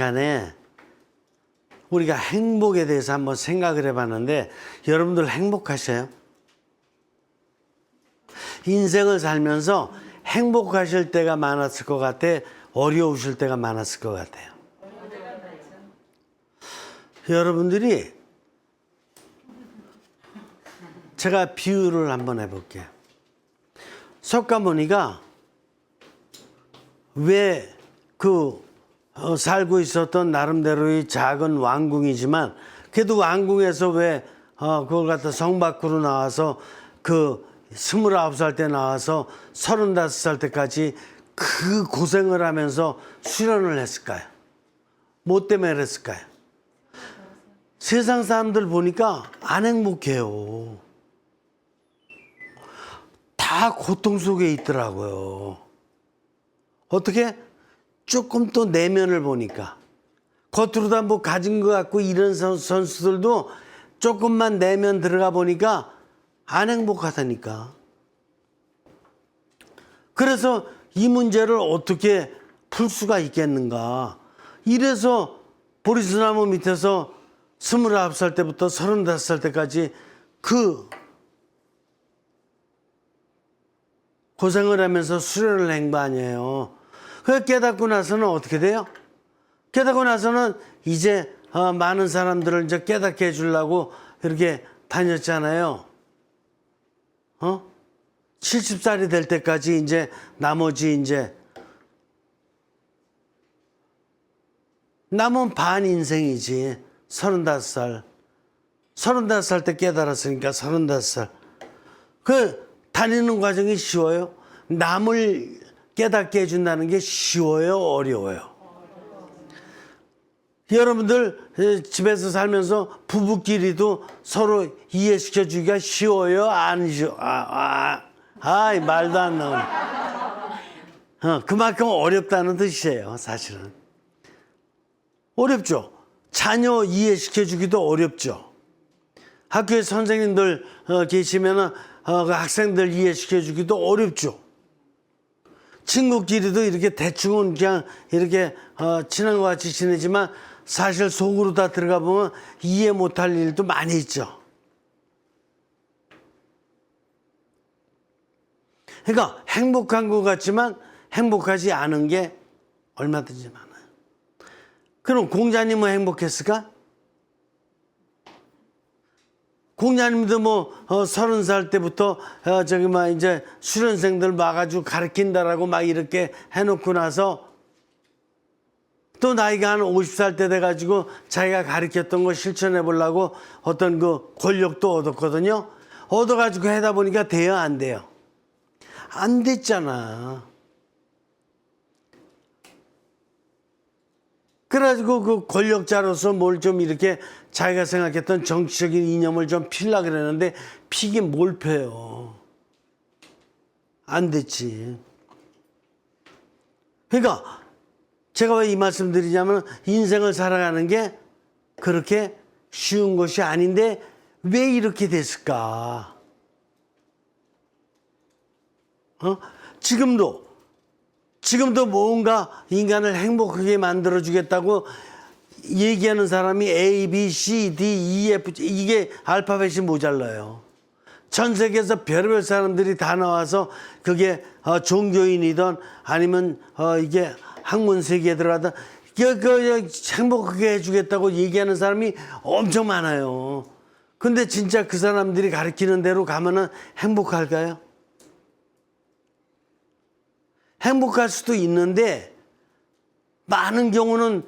시간에 우리가 행복에 대해서 한번 생각을 해봤는데 여러분들 행복하셔요? 인생을 살면서 행복하실 때가 많았을 것 같아? 어려우실 때가 많았을 것 같아요? 여러분들이 제가 비유를 한번 해볼게요. 석가모니가 왜 살고 있었던 나름대로의 작은 왕궁이지만 그래도 왕궁에서 왜 그걸 갖다 성 밖으로 나와서 29살 때 나와서 35살 때까지 그 고생을 하면서 수련을 했을까요? 뭐 때문에 그랬을까요? 세상 사람들 보니까 안 행복해요. 다 고통 속에 있더라고요. 어떻게? 조금 또 내면을 보니까. 겉으로 다 뭐 가진 것 같고 이런 선수들도 조금만 내면 들어가 보니까 안 행복하다니까. 그래서 이 문제를 어떻게 풀 수가 있겠는가. 이래서 보리수나무 밑에서 29살 때부터 35살 때까지 고생을 하면서 수련을 한 거 아니에요. 그 깨닫고 나서는 어떻게 돼요? 깨닫고 나서는 이제 많은 사람들을 이제 깨닫게 해주려고 이렇게 다녔잖아요. 70살이 될 때까지 이제 나머지 이제 남은 반 인생이지. 35살. 35살 때 깨달았으니까 35살. 다니는 과정이 쉬워요? 남을 깨닫게 해준다는 게 쉬워요? 어려워요? 여러분들 집에서 살면서 부부끼리도 서로 이해시켜 주기가 쉬워요? 안 쉬워? 말도 안 나오네. 그만큼 어렵다는 뜻이에요, 사실은. 어렵죠? 자녀 이해시켜 주기도 어렵죠? 학교에 선생님들 계시면은 그 학생들 이해시켜 주기도 어렵죠? 친구끼리도 이렇게 대충은 그냥 이렇게 친한 것 같이 지내지만 사실 속으로 다 들어가 보면 이해 못할 일도 많이 있죠. 그러니까 행복한 것 같지만 행복하지 않은 게 얼마든지 많아요. 그럼 공자님은 행복했을까? 공자님도 뭐 30살 때부터 이제 수련생들 와가지고 가르친다라고 막 이렇게 해놓고 나서 또 나이가 한 50살 때 돼가지고 자기가 가르쳤던 거 실천해 보려고 어떤 그 권력도 얻었거든요. 얻어가지고 하다 보니까 돼요, 안 돼요? 안 됐잖아. 그래가지고 그 권력자로서 뭘 좀 이렇게 자기가 생각했던 정치적인 이념을 좀 피려고 그랬는데 피긴 뭘 펴요. 안 됐지. 그러니까 제가 왜 이 말씀 드리냐면 인생을 살아가는 게 그렇게 쉬운 것이 아닌데 왜 이렇게 됐을까? 지금도 뭔가 인간을 행복하게 만들어주겠다고 얘기하는 사람이 A, B, C, D, E, F, 이게 알파벳이 모자라요. 전 세계에서 별의별 사람들이 다 나와서 그게 종교인이든 아니면 이게 학문 세계에 들어가든 행복하게 해주겠다고 얘기하는 사람이 엄청 많아요. 근데 진짜 그 사람들이 가르치는 대로 가면은 행복할까요? 행복할 수도 있는데 많은 경우는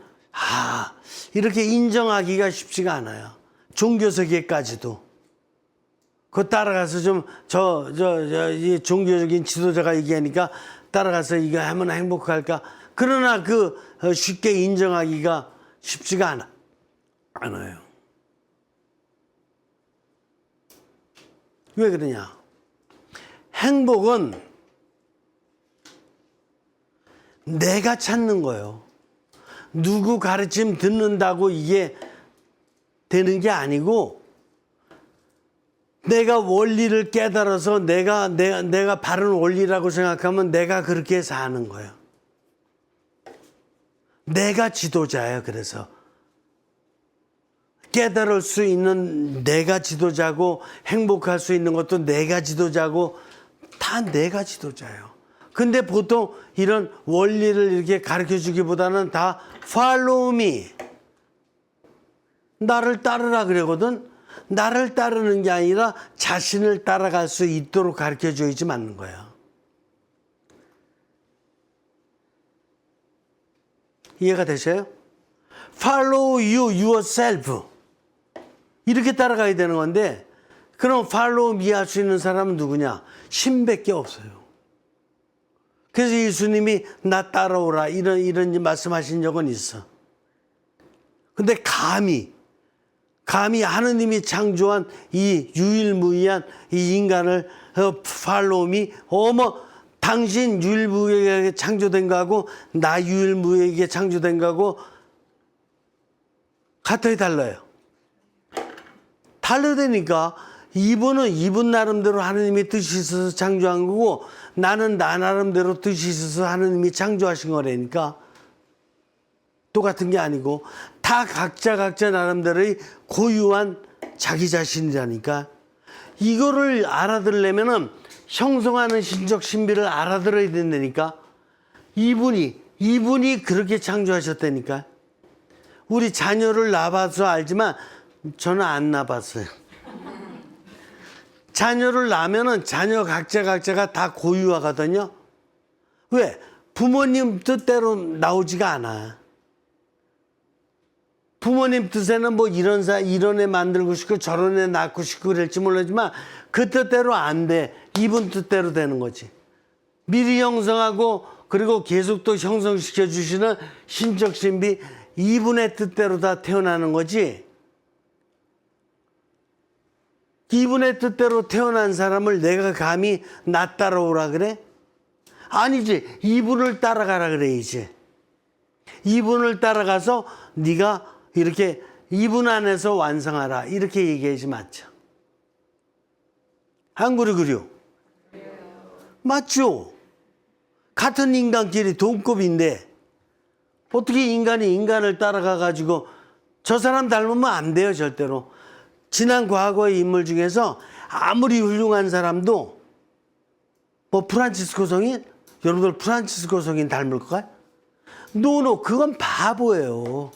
이렇게 인정하기가 쉽지가 않아요. 종교 세계까지도. 그거 따라가서 좀 이 종교적인 지도자가 얘기하니까 따라가서 이거 하면 행복할까? 그러나 쉽게 인정하기가 쉽지가 않아요. 왜 그러냐? 행복은 내가 찾는 거예요. 누구 가르침 듣는다고 이게 되는 게 아니고 내가 원리를 깨달아서 내가 바른 원리라고 생각하면 내가 그렇게 사는 거예요. 내가 지도자예요. 그래서 깨달을 수 있는 내가 지도자고, 행복할 수 있는 것도 내가 지도자고, 다 내가 지도자예요. 근데 보통 이런 원리를 이렇게 가르쳐 주기보다는 다 follow me, 나를 따르라 그러거든. 나를 따르는 게 아니라 자신을 따라갈 수 있도록 가르쳐 줘야지 맞는 거야. 이해가 되세요? Follow you yourself, 이렇게 따라가야 되는 건데, 그럼 follow me 할 수 있는 사람은 누구냐? 신밖에 없어요. 그래서 예수님이 나 따라오라 이런 말씀하신 적은 있어. 근데 감히 하느님이 창조한 이 유일무이한 이 인간을 follow me, 당신 유일무이하게 창조된 거하고 나 유일무이하게 창조된 거하고 같아요, 달라요? 다르다니까. 이분 나름대로 하느님이 뜻이 있어서 창조한 거고, 나는 나 나름대로 뜻이 있어서 하느님이 창조하신 거라니까. 똑같은 게 아니고 다 각자 나름대로의 고유한 자기 자신이라니까. 이거를 알아들려면은 형성하는 신적 신비를 알아들어야 된다니까. 이분이 그렇게 창조하셨다니까. 우리 자녀를 낳아봐서 알지만 저는 안 낳아봤어요. 자녀를 낳으면은 자녀 각자가 다 고유하거든요. 왜? 부모님 뜻대로 나오지가 않아. 부모님 뜻에는 뭐 이런 애 만들고 싶고 저런 애 낳고 싶고 그럴지 모르지만 그 뜻대로 안 돼. 이분 뜻대로 되는 거지. 미리 형성하고 그리고 계속 또 형성시켜 주시는 신적 신비, 이분의 뜻대로 다 태어나는 거지. 이분의 뜻대로 태어난 사람을 내가 감히 나 따라오라 그래? 아니지. 이분을 따라가라 그래야지. 이분을 따라가서 네가 이렇게 이분 안에서 완성하라, 이렇게 얘기해야지 맞죠? 안 그래요? 맞죠? 같은 인간끼리 동급인데 어떻게 인간이 인간을 따라가 가지고 저 사람 닮으면 안 돼요, 절대로. 지난 과거의 인물 중에서 아무리 훌륭한 사람도 뭐 프란치스코 성인? 여러분들 프란치스코 성인 닮을까요? 노, 그건 바보예요.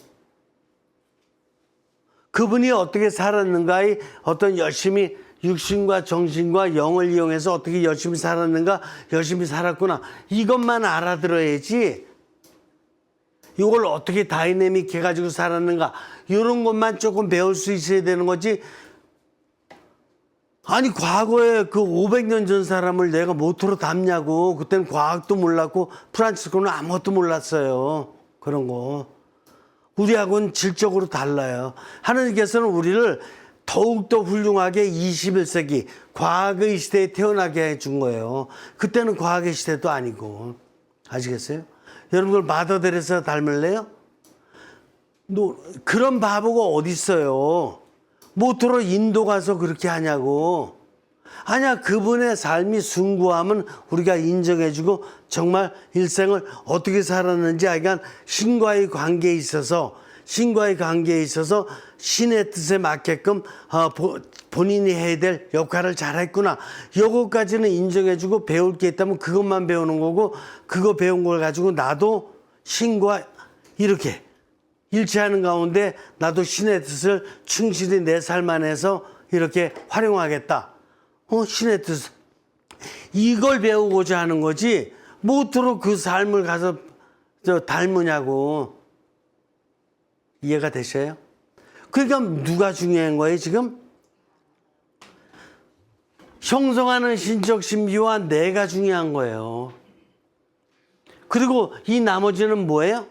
그분이 어떻게 살았는가의 어떤 열심히 육신과 정신과 영을 이용해서 어떻게 열심히 살았는가, 열심히 살았구나, 이것만 알아들어야지 이걸 어떻게 다이내믹 해가지고 살았는가, 이런 것만 조금 배울 수 있어야 되는 거지. 아니, 과거에 그 500년 전 사람을 내가 모토로 닮냐고. 그때는 과학도 몰랐고 프란치스코는 아무것도 몰랐어요. 그런 거. 우리하고는 질적으로 달라요. 하나님께서는 우리를 더욱더 훌륭하게 21세기 과학의 시대에 태어나게 해준 거예요. 그때는 과학의 시대도 아니고. 아시겠어요? 여러분들 마더 데레사 닮을래요? 그런 바보가 어디 있어요? 모토로 인도 가서 그렇게 하냐고. 아니야, 그분의 삶이 숭고함은 우리가 인정해주고 정말 일생을 어떻게 살았는지, 하여간 신과의 관계에 있어서 신의 뜻에 맞게끔 본인이 해야 될 역할을 잘했구나, 요거까지는 인정해주고 배울 게 있다면 그것만 배우는 거고, 그거 배운 걸 가지고 나도 신과 이렇게 일치하는 가운데 나도 신의 뜻을 충실히 내 삶 안에서 이렇게 활용하겠다. 신의 뜻, 이걸 배우고자 하는 거지 모토로 그 삶을 가서 닮으냐고. 이해가 되셔요? 그러니까 누가 중요한 거예요 지금? 형성하는 신적 신비와 내가 중요한 거예요. 그리고 이 나머지는 뭐예요?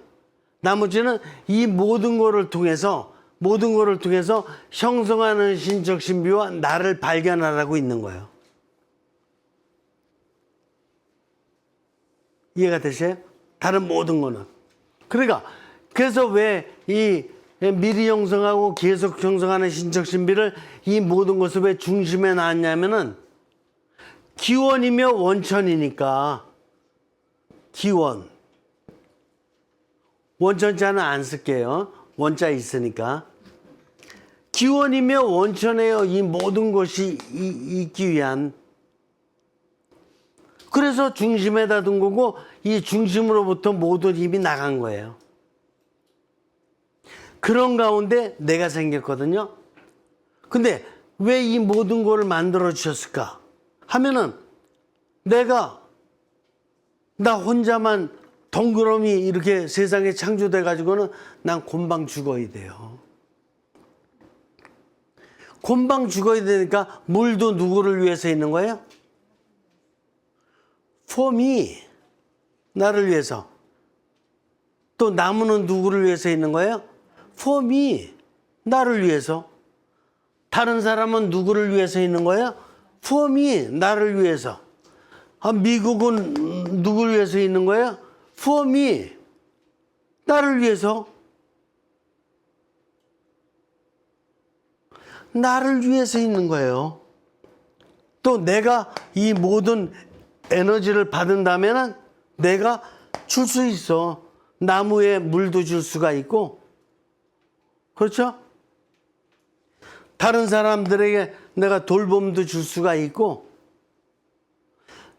나머지는 이 모든 거를 통해서 형성하는 신적 신비와 나를 발견하라고 있는 거예요. 이해가 되세요? 다른 모든 거는. 그래서 왜 이 미리 형성하고 계속 형성하는 신적 신비를 이 모든 것을 왜 중심에 놨냐면은 기원이며 원천이니까. 기원. 원천자는 안 쓸게요. 원자 있으니까. 기원이며 원천이에요. 이 모든 것이 있기 위한. 그래서 중심에다 둔 거고 이 중심으로부터 모든 힘이 나간 거예요. 그런 가운데 내가 생겼거든요. 근데 왜 이 모든 거를 만들어 주셨을까 하면은 나 혼자만 덩그러니 이렇게 세상에 창조돼 가지고는 난 곤방 죽어야 돼요. 곤방 죽어야 되니까 물도 누구를 위해서 있는 거예요? For me. 나를 위해서. 또 나무는 누구를 위해서 있는 거예요? For me. 나를 위해서. 다른 사람은 누구를 위해서 있는 거예요? For me. 나를 위해서. 미국은 누구를 위해서 있는 거예요? For me. 나를 위해서. 나를 위해서 있는 거예요. 또 내가 이 모든 에너지를 받은다면 내가 줄 수 있어. 나무에 물도 줄 수가 있고, 그렇죠? 다른 사람들에게 내가 돌봄도 줄 수가 있고,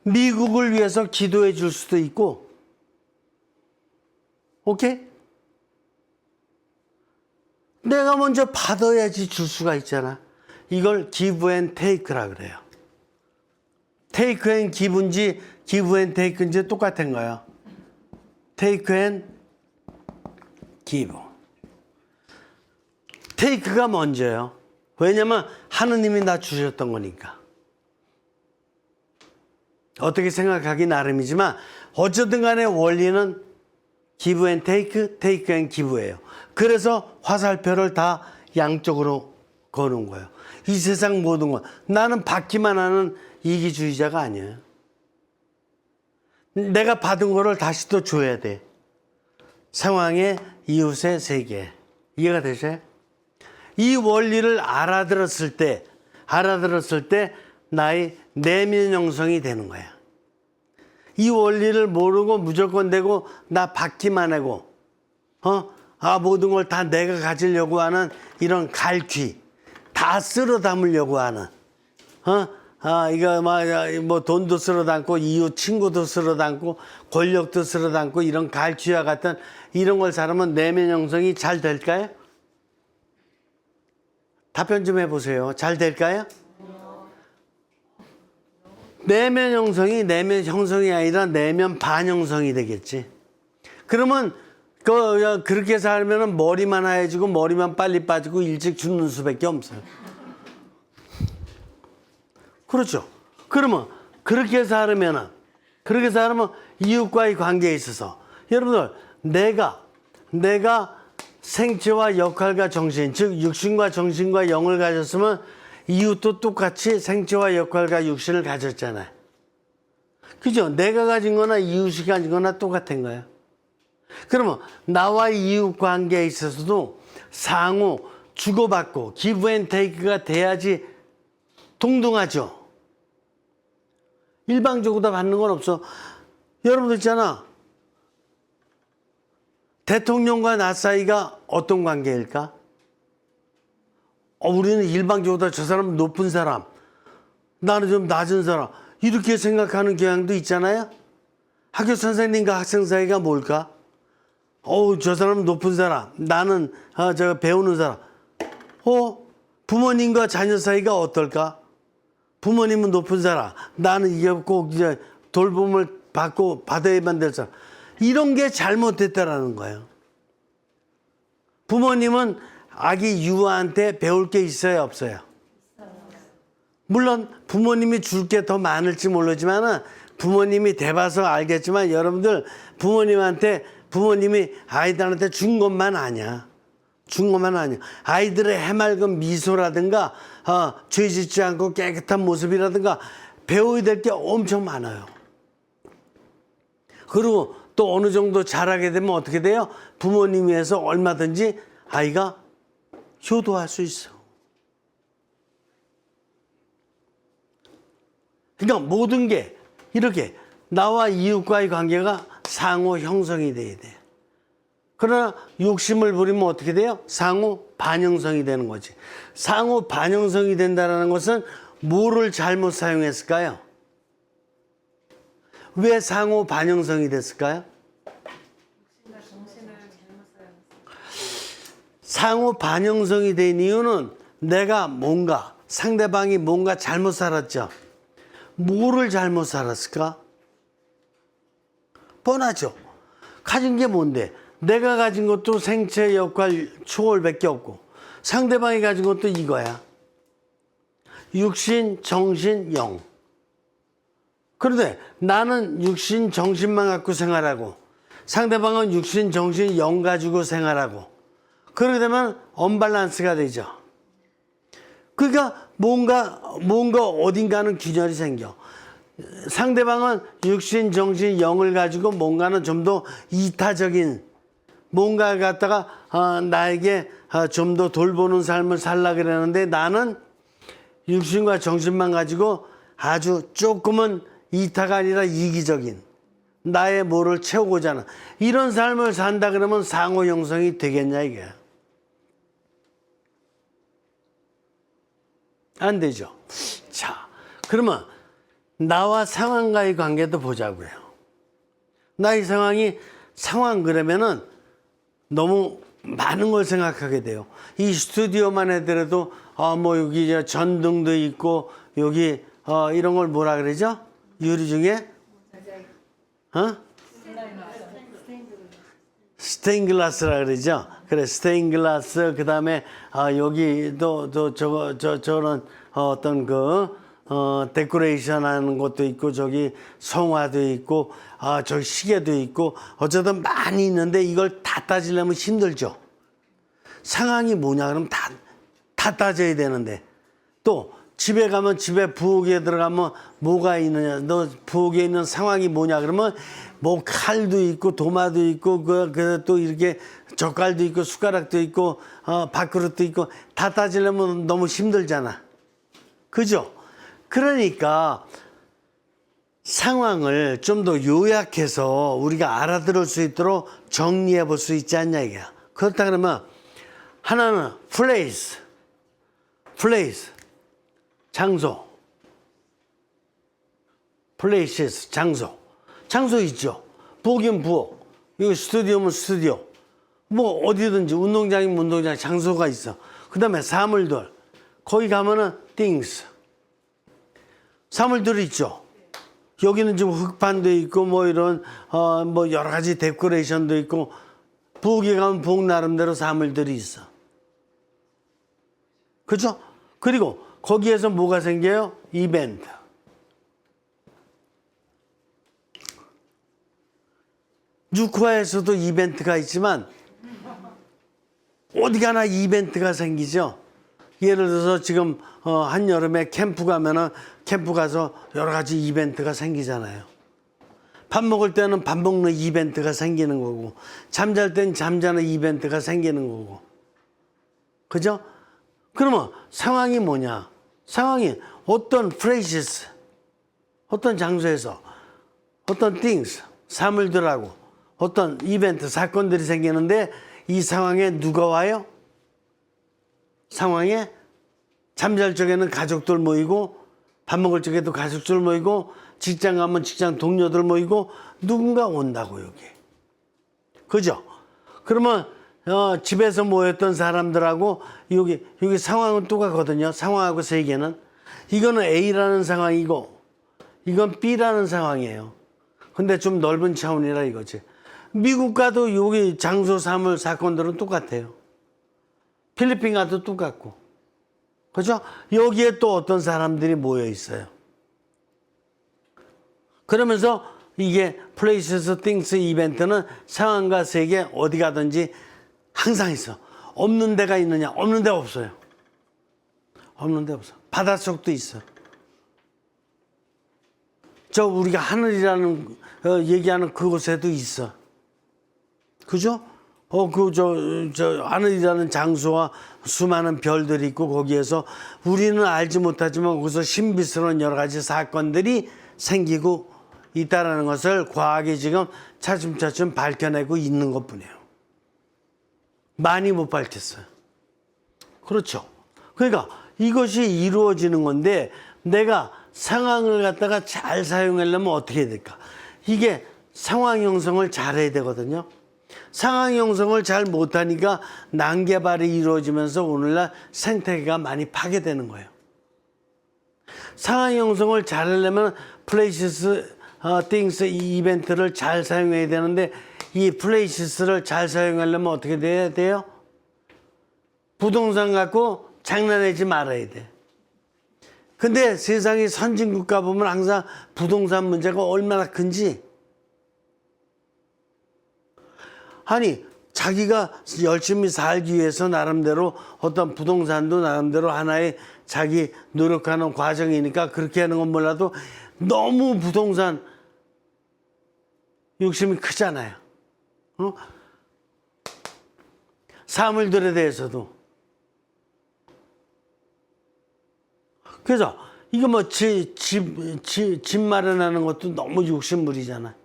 미국을 위해서 기도해 줄 수도 있고, 오케이? 내가 먼저 받아야지 줄 수가 있잖아. 이걸 give and take라 그래요. take and give인지 give and take인지 똑같은 거예요. take and give. take가 먼저예요. 왜냐면 하느님이 나 주셨던 거니까. 어떻게 생각하기 나름이지만 어쨌든 간에 원리는 give and take, take and give예요. 그래서 화살표를 다 양쪽으로 거는 거예요. 이 세상 모든 것. 나는 받기만 하는 이기주의자가 아니에요. 내가 받은 거를 다시 또 줘야 돼. 상황의 이웃의 세계. 이해가 되세요? 이 원리를 알아들었을 때 나의 내면 형성이 되는 거야. 이 원리를 모르고 무조건 되고 나 받기만 하고 모든 걸 다 내가 가지려고 하는 이런 갈퀴, 다 쓸어 담으려고 하는 이거 뭐 돈도 쓸어 담고 이웃 친구도 쓸어 담고 권력도 쓸어 담고 이런 갈퀴와 같은 이런 걸 살면 내면 형성이 잘 될까요? 답변 좀 해보세요. 잘 될까요? 내면 형성이 아니라 내면 반형성이 되겠지. 그러면 그렇게 살면은 머리만 하얘지고 머리만 빨리 빠지고 일찍 죽는 수밖에 없어요. 그렇죠. 그러면 그렇게 살으면 이웃과의 관계에 있어서 여러분들 내가 생체와 역할과 정신, 즉 육신과 정신과 영을 가졌으면 이웃도 똑같이 생체와 역할과 육신을 가졌잖아요. 그죠? 내가 가진 거나 이웃이 가진 거나 똑같은 거예요. 그러면 나와 이웃 관계에 있어서도 상호 주고받고 give and take가 돼야지 동등하죠. 일방적으로 다 받는 건 없어. 여러분들 있잖아. 대통령과 나 사이가 어떤 관계일까? 우리는 일방적으로 다 저 사람은 높은 사람, 나는 좀 낮은 사람 이렇게 생각하는 경향도 있잖아요. 학교 선생님과 학생 사이가 뭘까? 저 사람은 높은 사람, 나는 제가 배우는 사람. 부모님과 자녀 사이가 어떨까? 부모님은 높은 사람, 나는 이게 꼭 이제 돌봄을 받고 받아야만 될 사람. 이런 게 잘못됐다라는 거예요. 부모님은 아기 유아한테 배울 게 있어요, 없어요? 물론 부모님이 줄 게 더 많을지 모르지만 부모님이 돼봐서 알겠지만 여러분들 부모님이 아이들한테 준 것만 아니야. 아이들의 해맑은 미소라든가 죄 짓지 않고 깨끗한 모습이라든가 배워야 될 게 엄청 많아요. 그리고 또 어느 정도 자라게 되면 어떻게 돼요? 부모님 위해서 얼마든지 아이가 효도할 수 있어. 그러니까 모든 게 이렇게 나와 이웃과의 관계가 상호 형성이 돼야 돼. 그러나 욕심을 부리면 어떻게 돼요? 상호 반영성이 되는 거지. 상호 반영성이 된다는 것은 뭐를 잘못 사용했을까요? 왜 상호 반영성이 됐을까요? 상호 반영성이 된 이유는 내가 뭔가 상대방이 뭔가 잘못 살았죠. 뭐를 잘못 살았을까? 뻔하죠. 가진 게 뭔데? 내가 가진 것도 생체 역할 초월밖에 없고 상대방이 가진 것도 이거야. 육신, 정신, 영. 그런데 나는 육신, 정신만 갖고 생활하고 상대방은 육신, 정신, 영 가지고 생활하고 그렇게 되면 언밸런스가 되죠. 그러니까 뭔가 어딘가는 균열이 생겨. 상대방은 육신, 정신, 영을 가지고 뭔가는 좀 더 이타적인 뭔가를 갖다가 나에게 좀 더 돌보는 삶을 살라 그러는데 나는 육신과 정신만 가지고 아주 조금은 이타가 아니라 이기적인 나의 뭐를 채우고자 하는 이런 삶을 산다 그러면 상호 형성이 되겠냐 이게. 안 되죠. 자, 그러면 나와 상황과의 관계도 보자고요. 나의 상황 그러면은 너무 많은 걸 생각하게 돼요. 이 스튜디오만 해더라도 뭐 여기 전등도 있고 여기 이런 걸 뭐라 그러죠? 유리 중에 스테인글라스라 그러죠. 그래 스테인글라스 그다음에 여기도 저런 어떤 데코레이션 하는 것도 있고 저기 성화도 있고 저기 시계도 있고 어쩌든 많이 있는데 이걸 다 따지려면 힘들죠. 상황이 뭐냐 그러면 다 따져야 되는데 또 집에 가면 집에 부엌에 들어가면 뭐가 있느냐 너 부엌에 있는 상황이 뭐냐 그러면 뭐 칼도 있고 도마도 있고 또 이렇게 젓갈도 있고 숟가락도 있고 밥그릇도 있고 다 따지려면 너무 힘들잖아. 그죠? 그러니까 상황을 좀 더 요약해서 우리가 알아들을 수 있도록 정리해 볼 수 있지 않냐 이게야. 그렇다 그러면 하나는 place 장소 places 장소 있죠. 부엌이면 부엌 이거 스튜디오면 스튜디오 뭐 어디든지 운동장이면 운동장 장소가 있어. 그 다음에 사물들 거기 가면은 things 사물들이 있죠. 여기는 지금 흙판도 있고 뭐 이런 뭐 여러 가지 데코레이션도 있고 부엌에 가면 부엌 나름대로 사물들이 있어. 그죠? 그리고 거기에서 뭐가 생겨요? 이벤트. 유쿠아에서도 이벤트가 있지만 어디 가나 이벤트가 생기죠. 예를 들어서 지금 한여름에 캠프 가면은 캠프 가서 여러 가지 이벤트가 생기잖아요. 밥 먹을 때는 밥 먹는 이벤트가 생기는 거고 잠잘 땐 잠자는 이벤트가 생기는 거고 그죠? 그러면 상황이 뭐냐? 상황이 어떤 phrases 어떤 장소에서 어떤 things 사물들하고 어떤 이벤트 사건들이 생기는데 이 상황에 누가 와요? 상황에 잠잘 적에는 가족들 모이고 밥 먹을 적에도 가족들 모이고 직장 가면 직장 동료들 모이고 누군가 온다고 여기. 그죠? 그러면 집에서 모였던 사람들하고 여기 상황은 똑같거든요. 상황하고 세계는. 이거는 A라는 상황이고 이건 B라는 상황이에요. 근데 좀 넓은 차원이라 이거지. 미국 가도 여기 장소 사물 사건들은 똑같아요. 필리핀 가도 똑같고. 그죠? 여기에 또 어떤 사람들이 모여 있어요. 그러면서 이게 places, things, 이벤트는 상황과 세계 어디 가든지 항상 있어. 없는 데가 있느냐? 없는 데 없어요. 없는 데 없어. 바닷속도 있어. 저 우리가 하늘이라는 얘기하는 그곳에도 있어. 그죠? 하늘이라는 장소와 수많은 별들이 있고 거기에서 우리는 알지 못하지만 거기서 신비스러운 여러 가지 사건들이 생기고 있다는 것을 과학이 지금 차츰차츰 밝혀내고 있는 것 뿐이에요. 많이 못 밝혔어요. 그렇죠. 그러니까 이것이 이루어지는 건데 내가 상황을 갖다가 잘 사용하려면 어떻게 해야 될까? 이게 상황 형성을 잘해야 되거든요. 상황 형성을 잘 못하니까 난개발이 이루어지면서 오늘날 생태계가 많이 파괴되는 거예요. 상황 형성을 잘하려면 places, things, 이 이벤트를 잘 사용해야 되는데 이 places를 잘 사용하려면 어떻게 돼야 돼요? 부동산 갖고 장난하지 말아야 돼. 근데 세상의 선진국가 보면 항상 부동산 문제가 얼마나 큰지. 아니 자기가 열심히 살기 위해서 나름대로 어떤 부동산도 나름대로 하나의 자기 노력하는 과정이니까 그렇게 하는 건 몰라도 너무 부동산 욕심이 크잖아요. 사물들에 대해서도. 그래서 이거 뭐 집 마련하는 것도 너무 욕심부리잖아.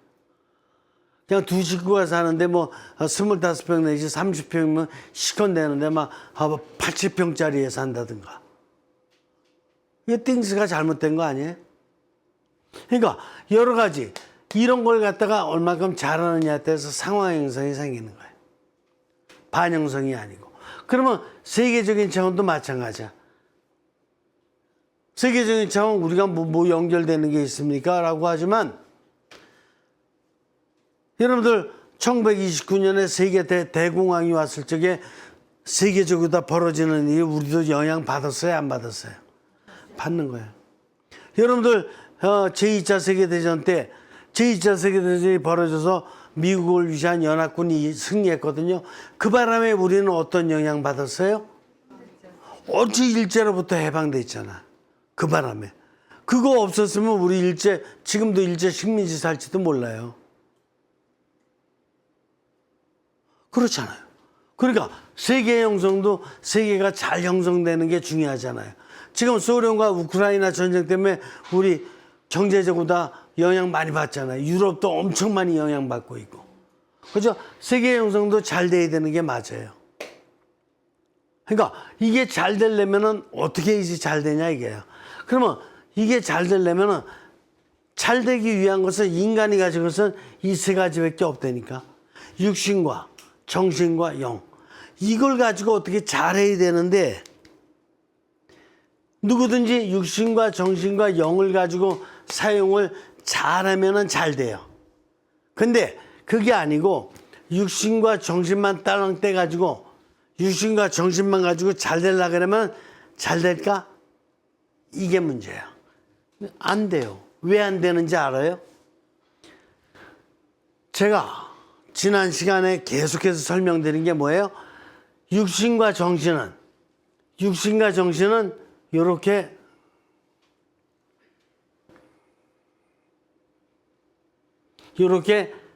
그냥 두 식구가 사는데 뭐 25평 내지 30평이면 시컨대는데 막 80평짜리에 산다든가. 이게 띵스가 잘못된 거 아니에요? 그러니까 여러 가지 이런 걸 갖다가 얼마큼 잘하느냐에 따라서 상황 형성이 생기는 거예요. 반영성이 아니고. 그러면 세계적인 차원도 마찬가지야. 세계적인 차원 우리가 뭐 연결되는 게 있습니까? 라고 하지만 여러분들 1929년에 세계 대공황이 왔을 적에 세계적으로 다 벌어지는 일이 우리도 영향 받았어요? 안 받았어요? 받는 거예요. 여러분들 제2차 세계대전 때 제2차 세계대전이 벌어져서 미국을 위시한 연합군이 승리했거든요. 그 바람에 우리는 어떤 영향 받았어요? 어찌 일제로부터 해방됐잖아. 그 바람에. 그거 없었으면 우리 일제 지금도 일제 식민지 살지도 몰라요. 그렇잖아요. 그러니까 세계 형성도 세계가 잘 형성되는 게 중요하잖아요. 지금 소련과 우크라이나 전쟁 때문에 우리 경제적으로 다 영향 많이 받잖아요. 유럽도 엄청 많이 영향받고 있고. 그죠? 세계 형성도 잘 돼야 되는 게 맞아요. 그러니까 이게 잘 되려면은 어떻게 이제 잘 되냐 이게요. 그러면 이게 잘 되려면은 잘 되기 위한 것은 인간이 가진 것은 이 세 가지밖에 없다니까. 육신과 정신과 영. 이걸 가지고 어떻게 잘해야 되는데 누구든지 육신과 정신과 영을 가지고 사용을 잘하면은 잘 돼요. 근데 그게 아니고 육신과 정신만 딸랑 떼가지고 육신과 정신만 가지고 잘 되려고 그러면 잘 될까? 이게 문제예요. 안 돼요. 왜 안 되는지 알아요? 제가 지난 시간에 계속해서 설명드린 게 뭐예요? 육신과 정신은 이렇게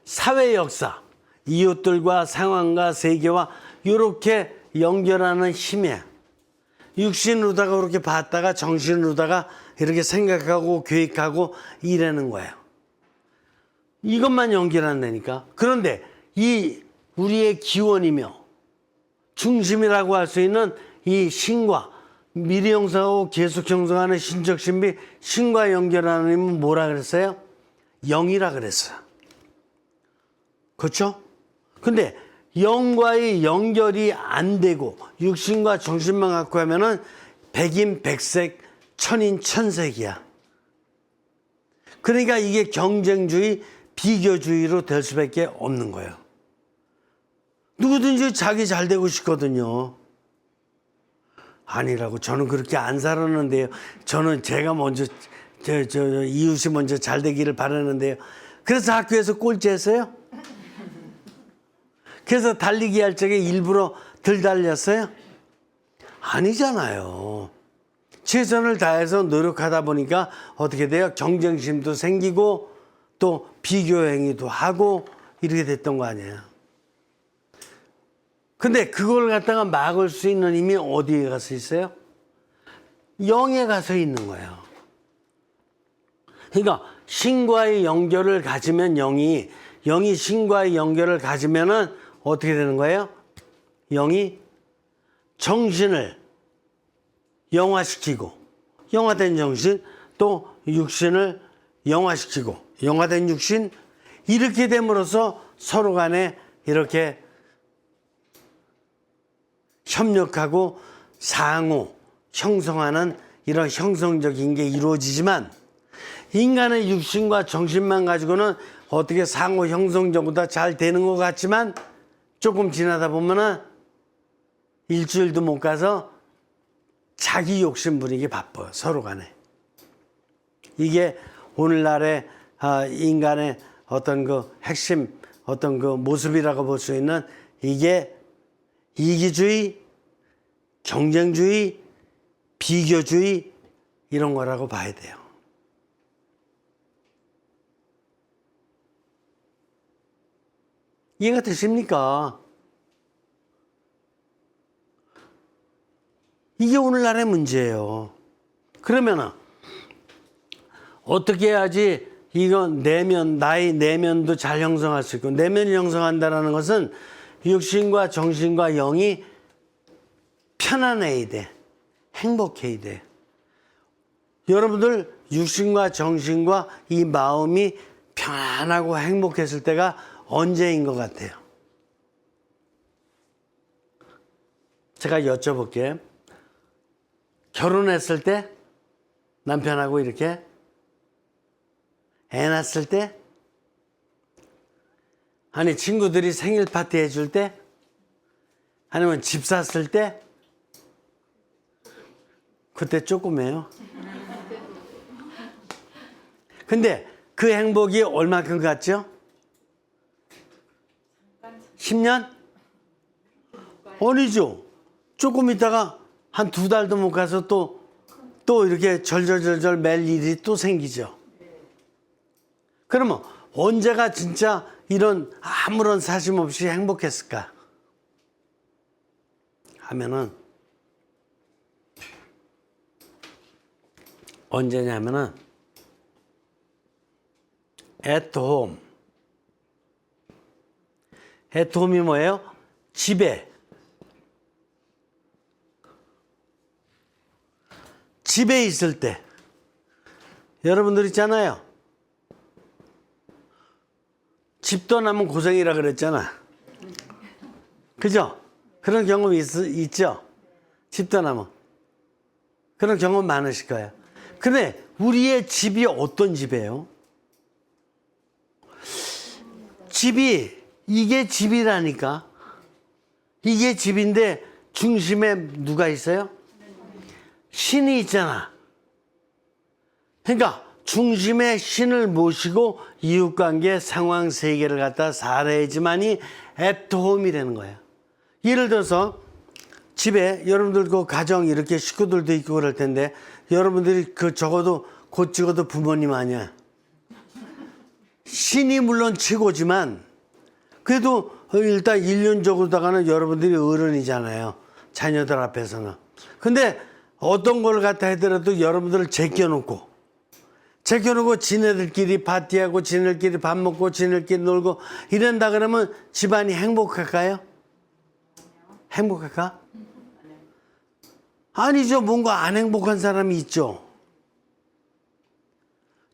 사회 역사, 이웃들과 상황과 세계와 이렇게 연결하는 힘이에요. 육신으로다가 그렇게 봤다가 정신으로다가 이렇게 생각하고 계획하고 이러는 거예요. 이것만 연결한다니까. 그런데 이 우리의 기원이며 중심이라고 할 수 있는 이 신과 미리 형성하고 계속 형성하는 신적 신비, 신과 연결하는 힘은 뭐라 그랬어요? 영이라 그랬어요. 그렇죠? 근데 영과의 연결이 안 되고 육신과 정신만 갖고 하면은 백인 백색, 천인 천색이야. 그러니까 이게 경쟁주의, 비교주의로 될 수밖에 없는 거예요. 누구든지 자기 잘 되고 싶거든요. 아니라고. 저는 그렇게 안 살았는데요. 저는 제가 먼저 이웃이 먼저 잘 되기를 바라는데요. 그래서 학교에서 꼴찌했어요? 그래서 달리기 할 적에 일부러 덜 달렸어요? 아니잖아요. 최선을 다해서 노력하다 보니까 어떻게 돼요? 경쟁심도 생기고 또 비교 행위도 하고 이렇게 됐던 거 아니에요. 근데 그걸 갖다가 막을 수 있는 힘이 어디에 가서 있어요? 영에 가서 있는 거예요. 그러니까 신과의 연결을 가지면 영이 신과의 연결을 가지면은 어떻게 되는 거예요? 영이 정신을 영화시키고 영화된 정신 또 육신을 영화시키고 영화된 육신 이렇게 됨으로써 서로 간에 이렇게 협력하고 상호 형성하는 이런 형성적인 게 이루어지지만 인간의 육신과 정신만 가지고는 어떻게 상호 형성적으로 잘 되는 것 같지만 조금 지나다 보면은 일주일도 못 가서 자기 욕심 부리기 바빠요. 서로 간에. 이게 오늘날의 인간의 어떤 그 핵심 어떤 그 모습이라고 볼 수 있는 이게 이기주의, 경쟁주의, 비교주의 이런 거라고 봐야 돼요. 이해가 되십니까? 이게 오늘날의 문제예요. 그러면은 어떻게 해야지 이건 나의 내면도 잘 형성할 수 있고 내면을 형성한다는 것은 육신과 정신과 영이 편안해야 돼. 행복해야 돼. 여러분들 육신과 정신과 이 마음이 편안하고 행복했을 때가 언제인 것 같아요? 제가 여쭤볼게요. 결혼했을 때 남편하고 이렇게 애 낳았을 때 아니 친구들이 생일 파티 해줄 때 아니면 집 샀을 때 그때 조금해요. 근데 그 행복이 얼마큼 갔죠? 10년? 아니죠. 조금 있다가 한 2달도 못 가서 또 이렇게 절절절절 맬 일이 또 생기죠. 그러면 언제가 진짜 이런 아무런 사심 없이 행복했을까? 하면은 언제냐면은 at home. at home이 뭐예요? 집에 있을 때 여러분들 있잖아요. 집 떠나면 고생이라 그랬잖아. 그죠? 그런 경험 있죠? 집 떠나면. 그런 경험 많으실 거예요. 근데 우리의 집이 어떤 집이에요? 이게 집이라니까. 이게 집인데 중심에 누가 있어요? 신이 있잖아. 그러니까 중심에 신을 모시고 이웃관계 상황 세계를 갖다 살아야지만이 at home이라는 거예요. 예를 들어서 집에 여러분들 그 가정 이렇게 식구들도 있고 그럴 텐데 여러분들이 그 적어도 곧 찍어도 부모님 아니야. 신이 물론 최고지만 그래도 일단 일륜적으로다가는 여러분들이 어른이잖아요. 자녀들 앞에서는. 근데 어떤 걸 갖다 하더라도 여러분들을 제껴놓고 지네들끼리 파티하고 지네들끼리 밥 먹고 지네들끼리 놀고 이런다 그러면 집안이 행복할까요? 행복할까? 아니죠. 뭔가 안 행복한 사람이 있죠.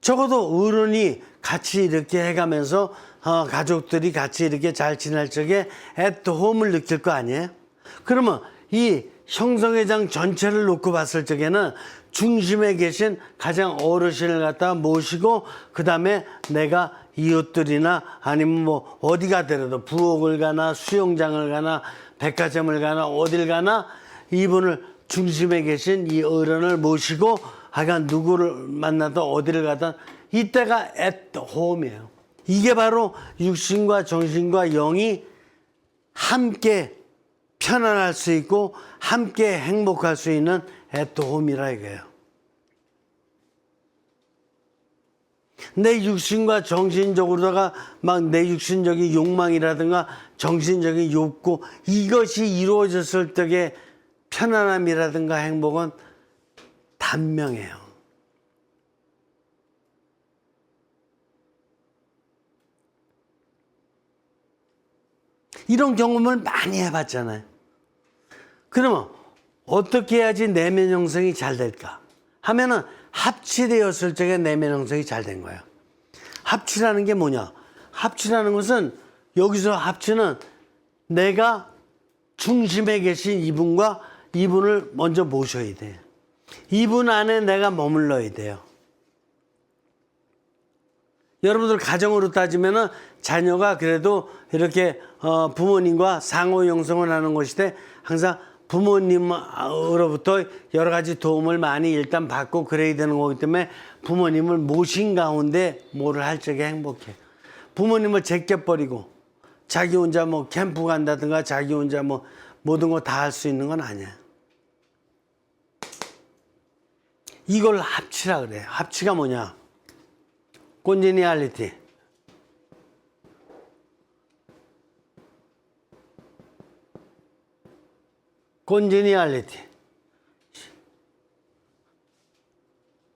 적어도 어른이 같이 이렇게 해가면서 가족들이 같이 이렇게 잘 지낼 적에 at home을 느낄 거 아니에요? 그러면 이 형성회장 전체를 놓고 봤을 적에는 중심에 계신 가장 어르신을 갖다 모시고 그 다음에 내가 이웃들이나 아니면 뭐 어디 가더라도 부엌을 가나 수영장을 가나 백화점을 가나 어딜 가나 이분을 중심에 계신 이 어른을 모시고 하여간 누구를 만나든 어디를 가든 이때가 at home이에요. 이게 바로 육신과 정신과 영이 함께 편안할 수 있고 함께 행복할 수 있는 at home이라 이거예요. 내 육신과 정신적으로다가 막 내 육신적인 욕망이라든가 정신적인 욕구 이것이 이루어졌을 때의 편안함이라든가 행복은 단명해요. 이런 경험을 많이 해봤잖아요. 그러면 어떻게 해야지 내면 형성이 잘 될까 하면은 합치되었을 적에 내면 형성이 잘 된 거예요. 합치라는 게 뭐냐? 합치라는 것은 여기서 합치는 내가 중심에 계신 이분과 이분을 먼저 모셔야 돼. 이분 안에 내가 머물러야 돼요. 여러분들 가정으로 따지면은 자녀가 그래도 이렇게 부모님과 상호 형성을 하는 것인데 항상 부모님으로부터 여러 가지 도움을 많이 일단 받고 그래야 되는 거기 때문에 부모님을 모신 가운데 뭐를 할 적에 행복해. 부모님을 제껴버리고 자기 혼자 뭐 캠프 간다든가 자기 혼자 뭐 모든 거 다 할 수 있는 건 아니야. 이걸 합치라 그래. 합치가 뭐냐? 콘지니얼리티. 콘지니얼리티.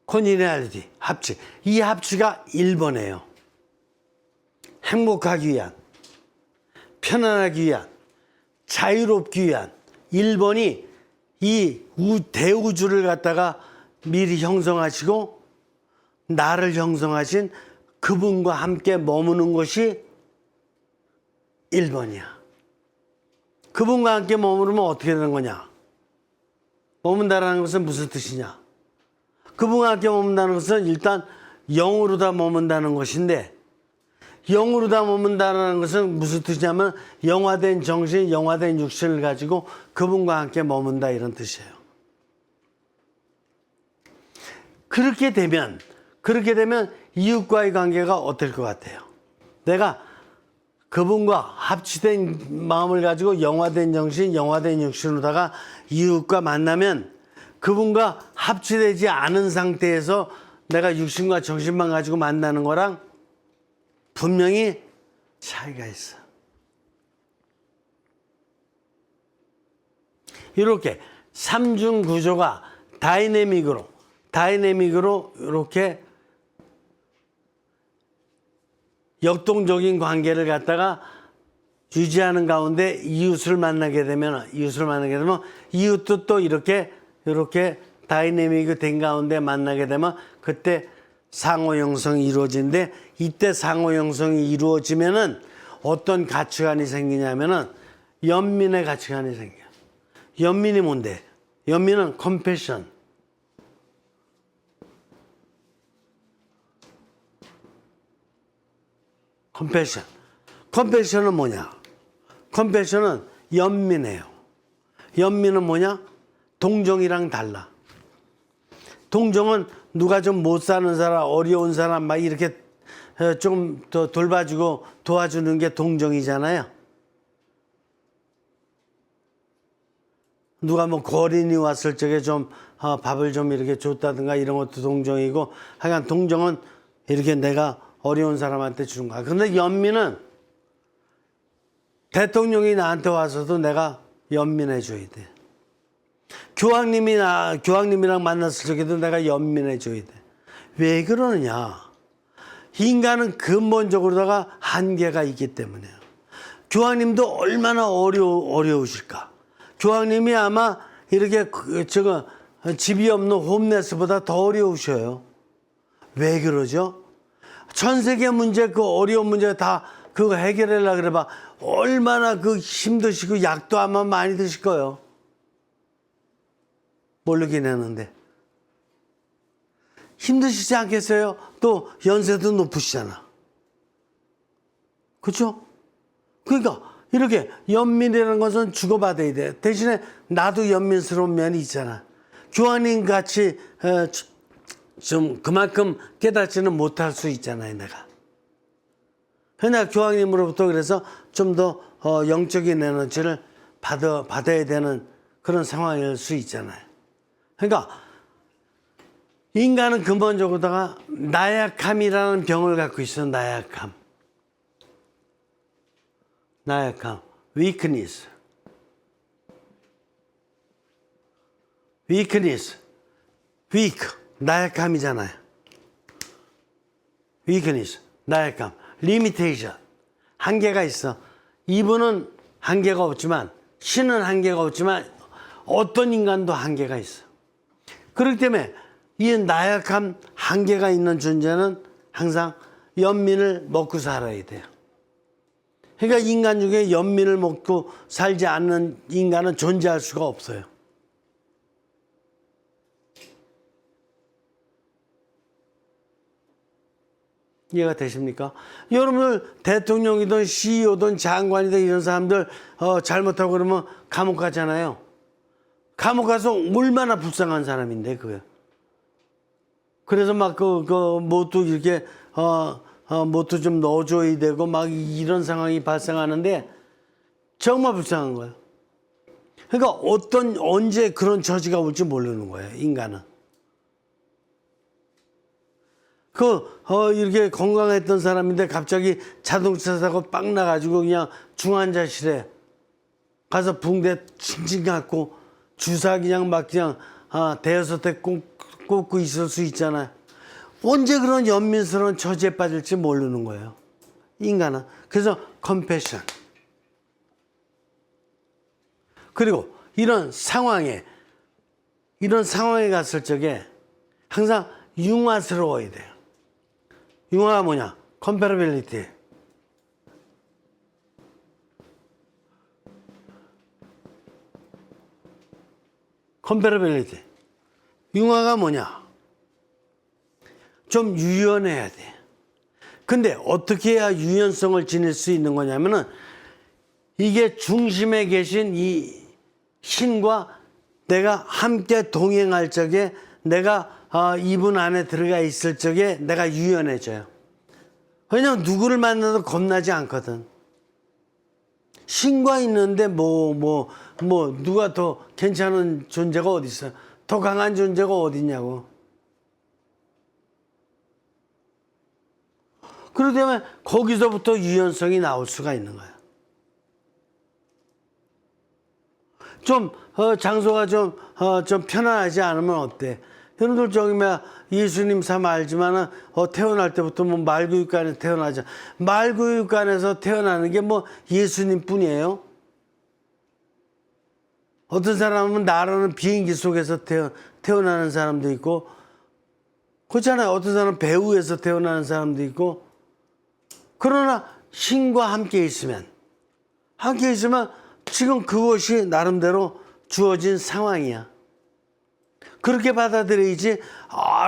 콘지니얼리티. 합치. 이 합치가 1번이에요. 행복하기 위한, 편안하기 위한, 자유롭기 위한 1번이 이 대우주를 갖다가 미리 형성하시고 나를 형성하신 그분과 함께 머무는 것이 1번이야. 그분과 함께 머무르면 어떻게 되는 거냐? 머문다라는 것은 무슨 뜻이냐? 그분과 함께 머문다는 것은 일단 영으로 다 머문다는 것인데 영으로 다 머문다는 것은 무슨 뜻이냐면 영화된 정신, 영화된 육신을 가지고 그분과 함께 머문다 이런 뜻이에요. 그렇게 되면 이웃과의 관계가 어떨 것 같아요? 내가 그분과 합치된 마음을 가지고 영화된 정신, 영화된 육신으로다가 이웃과 만나면 그분과 합치되지 않은 상태에서 내가 육신과 정신만 가지고 만나는 거랑 분명히 차이가 있어. 이렇게 삼중 구조가 다이내믹으로 이렇게 역동적인 관계를 갖다가 유지하는 가운데 이웃을 만나게 되면 이웃도 또 이렇게 다이내믹이 된 가운데 만나게 되면 그때 상호 형성이 이루어지는데 이때 상호 형성이 이루어지면은 어떤 가치관이 생기냐면은 연민의 가치관이 생겨. 연민이 뭔데? 연민은 컴패션. 컴패션은 뭐냐? 컴패션은 연민이에요. 연민은 뭐냐? 동정이랑 달라. 동정은 누가 좀 못 사는 사람, 어려운 사람 막 이렇게 좀 더 돌봐주고 도와주는 게 동정이잖아요. 누가 뭐 거린이 왔을 적에 좀 밥을 좀 이렇게 줬다든가 이런 것도 동정이고 하여간 동정은 이렇게 내가 어려운 사람한테 주는 거야. 근데 연민은 대통령이 나한테 와서도 내가 연민해 줘야 돼. 교황님이랑 만났을 적에도 내가 연민해 줘야 돼. 왜 그러느냐? 인간은 근본적으로다가 한계가 있기 때문에요. 교황님도 얼마나 어려우실까? 교황님이 아마 이렇게 집이 없는 홈레스보다 더 어려우셔요. 왜 그러죠? 전 세계 문제, 그 어려운 문제 다 그거 해결하려고 그래봐. 얼마나 그 힘드시고 약도 아마 많이 드실 거예요. 모르긴 했는데. 힘드시지 않겠어요? 또 연세도 높으시잖아. 그렇죠? 그러니까 이렇게 연민이라는 것은 주고받아야 돼. 대신에 나도 연민스러운 면이 있잖아. 교황님 같이 좀 그만큼 깨닫지는 못할 수 있잖아요, 내가. 그냥 교황님으로부터 그래서 좀 더 영적인 에너지를 받아야 되는 그런 상황일 수 있잖아요. 그러니까 인간은 근본적으로다가 나약함이라는 병을 갖고 있어. 나약함, weakness, weak, 나약함이잖아요. weakness, 나약함, limitation, 한계가 있어. 이분은 한계가 없지만, 신은 한계가 없지만 어떤 인간도 한계가 있어. 그렇기 때문에 이 나약함, 한계가 있는 존재는 항상 연민을 먹고 살아야 돼요. 그러니까 인간 중에 연민을 먹고 살지 않는 인간은 존재할 수가 없어요. 이해가 되십니까? 여러분들 대통령이든 CEO든 장관이든 이런 사람들 잘못하고 그러면 감옥 가잖아요. 감옥 가서 얼마나 불쌍한 사람인데 그게. 그래서 막 뭣도 이렇게 뭣도 좀 넣어줘야 되고 막 이런 상황이 발생하는데 정말 불쌍한 거예요. 그러니까 언제 그런 처지가 올지 모르는 거예요, 인간은. 이렇게 건강했던 사람인데 갑자기 자동차 사고 빵 나가지고 그냥 중환자실에 가서 붕대 칭칭 갖고 주사 그냥 막 그냥 대여섯 대 꽂고 있을 수 있잖아요. 언제 그런 연민스러운 처지에 빠질지 모르는 거예요, 인간은. 그래서 컴패션. 그리고 이런 상황에 갔을 적에 항상 융화스러워야 돼요. 융화가 뭐냐? 컴패러빌리티. 컴패러빌리티. 융화가 뭐냐? 좀 유연해야 돼. 근데 어떻게 해야 유연성을 지닐 수 있는 거냐면은 이게 중심에 계신 이 신과 내가 함께 동행할 적에 내가 이분 안에 들어가 있을 적에 내가 유연해져요. 왜냐면 누구를 만나도 겁나지 않거든. 신과 있는데 누가 더 괜찮은 존재가 어디 있어요? 더 강한 존재가 어디 있냐고. 그렇기 때문에 거기서부터 유연성이 나올 수가 있는 거야. 좀 장소가 좀 편안하지 않으면 어때? 여러분들 저기 예수님 삶 알지만은 태어날 때부터 말구육간에 태어나자. 말구육간에서 태어나는 게 예수님뿐이에요. 어떤 사람은 나라는 비행기 속에서 태어나는 사람도 있고, 그렇잖아요. 어떤 사람은 배우에서 태어나는 사람도 있고. 그러나 신과 함께 있으면 지금 그것이 나름대로 주어진 상황이야. 그렇게 받아들여야지.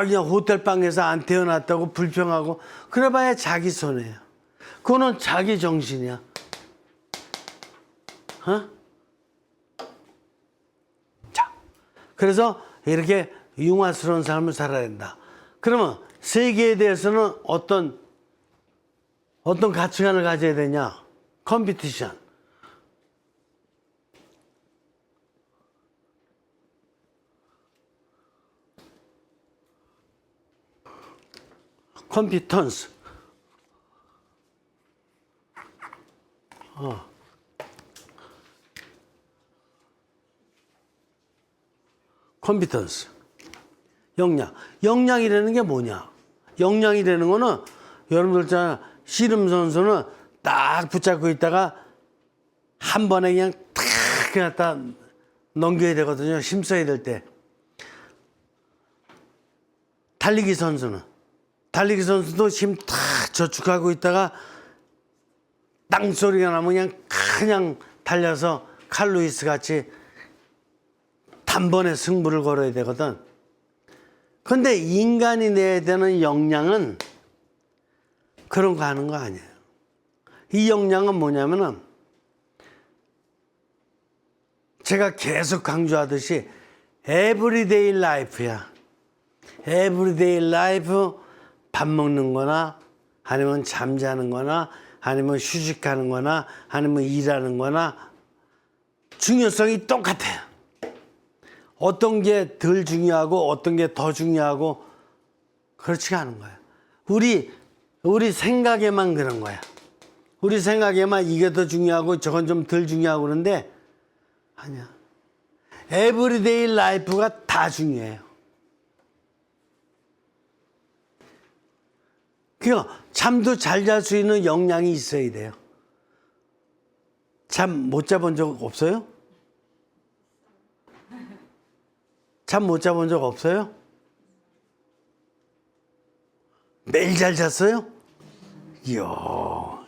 그냥 호텔방에서 안 태어났다고 불평하고 그래봐야 자기 손해야. 그거는 자기 정신이야. 자, 그래서 이렇게 융화스러운 삶을 살아야 된다. 그러면 세계에 대해서는 어떤 가치관을 가져야 되냐? 컴피티션. 컴피턴스. 컴피턴스. 역량이라는 게 뭐냐? 역량이라는 거는 여러분들 있잖아. 씨름 선수는 딱 붙잡고 있다가 한 번에 그냥 탁 갖다 넘겨야 되거든요. 힘써야 될 때. 달리기 선수도 힘 탁 저축하고 있다가 땅 소리가 나면 그냥 달려서 칼루이스 같이 단번에 승부를 걸어야 되거든. 근데 인간이 내야 되는 역량은 그런 거 하는 거 아니에요. 이 역량은 뭐냐면은 제가 계속 강조하듯이 에브리데이 라이프야. 에브리데이 라이프. 밥 먹는 거나 아니면 잠자는 거나 아니면 휴식하는 거나 아니면 일하는 거나 중요성이 똑같아요. 어떤 게 덜 중요하고 어떤 게 더 중요하고 그렇지가 않은 거예요. 우리 생각에만 그런 거야. 우리 생각에만 이게 더 중요하고 저건 좀 덜 중요하고 그런데 아니야. 에브리데이 라이프가 다 중요해요. 그러니까 잠도 잘 잘 수 있는 역량이 있어야 돼요. 잠 못 자본 적 없어요? 잠 못 자본 적 없어요? 매일 잘 잤어요? 이야.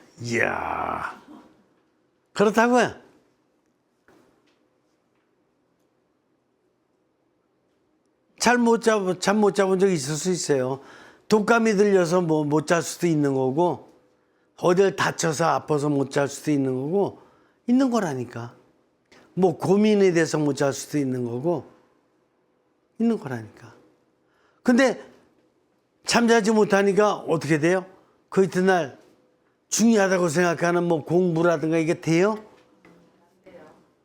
그렇다고요? 잠 못 자본 적 있을 수 있어요. 독감이 들려서 뭐 못 잘 수도 있는 거고, 어딜 다쳐서 아파서 못 잘 수도 있는 거고, 있는 거라니까. 뭐 고민이 돼서 못 잘 수도 있는 거고, 있는 거라니까. 근데 잠자지 못하니까 어떻게 돼요? 그 이튿날 중요하다고 생각하는 뭐 공부라든가 이게 돼요?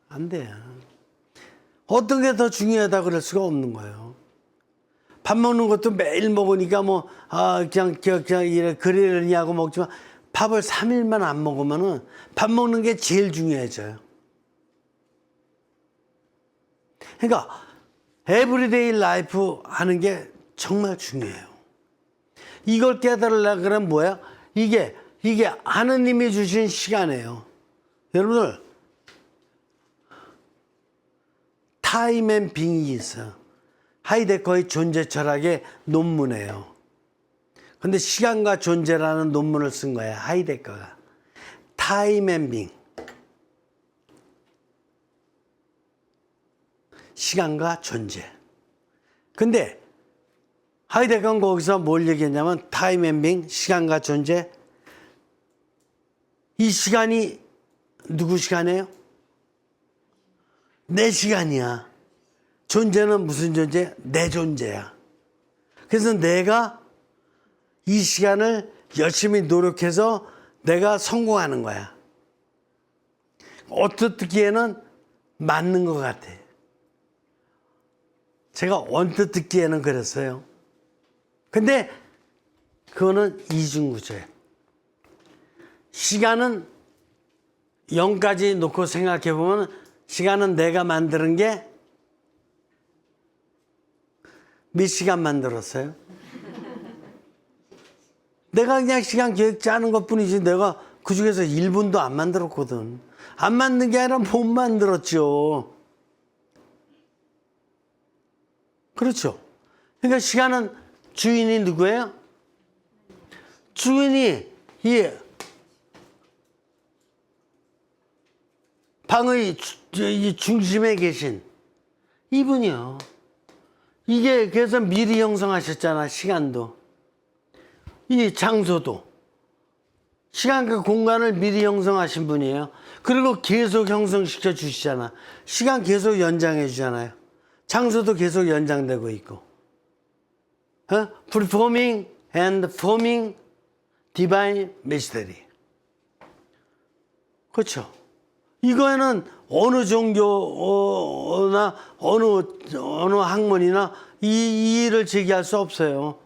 안 돼요. 어떤 게 더 중요하다고 그럴 수가 없는 거예요. 밥 먹는 것도 매일 먹으니까 뭐, 그냥 이래, 그러려냐고 먹지만 밥을 3일만 안 먹으면은 밥 먹는 게 제일 중요해져요. 그러니까, 에브리데이 라이프 하는 게 정말 중요해요. 이걸 깨달으려고 그러면 뭐야? 이게 하느님이 주신 시간이에요. 여러분들, 타임 앤 빙이 있어요. 하이데거의 존재 철학의 논문이에요. 근데 시간과 존재라는 논문을 쓴 거예요. 하이데거가. 타임 앤 빙. 시간과 존재. 근데 하이데거는 거기서 뭘 얘기했냐면 타임 앤 빙, 시간과 존재. 이 시간이 누구 시간이에요? 내 시간이야. 존재는 무슨 존재? 내 존재야. 그래서 내가 이 시간을 열심히 노력해서 내가 성공하는 거야. 언뜻 듣기에는 맞는 것 같아. 제가 언뜻 듣기에는 그랬어요. 근데 그거는 이중구조예요. 시간은 0까지 놓고 생각해 보면 시간은 내가 만드는 게 몇 시간 만들었어요? 내가 그냥 시간 계획 짜는 것 뿐이지 내가 그 중에서 1분도 안 만들었거든. 안 만든 게 아니라 못 만들었죠. 그렇죠. 그러니까 시간은 주인이 누구예요? 주인이 이 방의 중심에 계신 이분이요. 이게 그래서 미리 형성하셨잖아. 시간도 이 장소도 시간과 공간을 미리 형성하신 분이에요. 그리고 계속 형성시켜 주시잖아. 시간 계속 연장해 주잖아요. 장소도 계속 연장되고 있고. Performing and forming divine mystery. 그렇죠. 이거에는 어느 종교나 어느 학문이나 이 일을 제기할 수 없어요.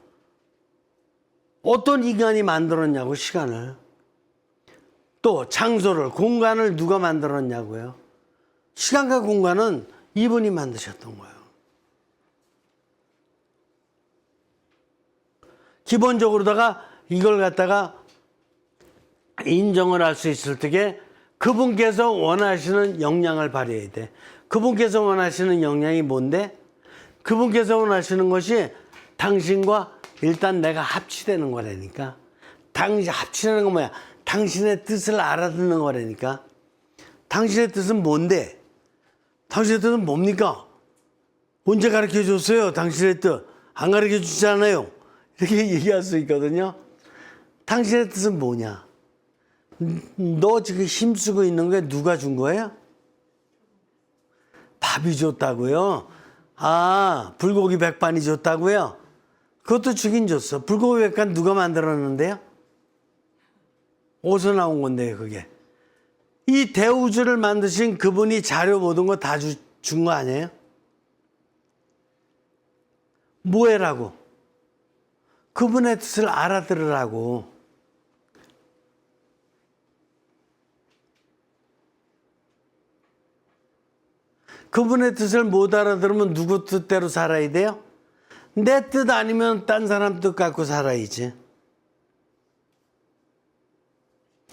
어떤 인간이 만들었냐고, 시간을. 또 장소를, 공간을 누가 만들었냐고요. 시간과 공간은 이분이 만드셨던 거예요. 기본적으로다가 이걸 갖다가 인정을 할 수 있을 때에 그분께서 원하시는 역량을 발휘해야 돼. 그분께서 원하시는 역량이 뭔데? 그분께서 원하시는 것이 당신과 일단 내가 합치되는 거라니까. 합치는 건 뭐야? 당신의 뜻을 알아듣는 거라니까. 당신의 뜻은 뭔데? 당신의 뜻은 뭡니까? 언제 가르쳐 줬어요? 당신의 뜻. 안 가르쳐 주잖아요. 이렇게 얘기할 수 있거든요. 당신의 뜻은 뭐냐? 너 지금 힘쓰고 있는 게 누가 준 거예요? 밥이 줬다고요? 불고기 백반이 줬다고요? 그것도 주긴 줬어. 불고기 백반 누가 만들었는데요? 어디서 나온 건데요, 그게? 이 대우주를 만드신 그분이 자료 모든 거 다 준 거 아니에요? 뭐해라고? 그분의 뜻을 알아들으라고. 그분의 뜻을 못 알아들으면 누구 뜻대로 살아야 돼요? 내 뜻 아니면 딴 사람 뜻 갖고 살아야지.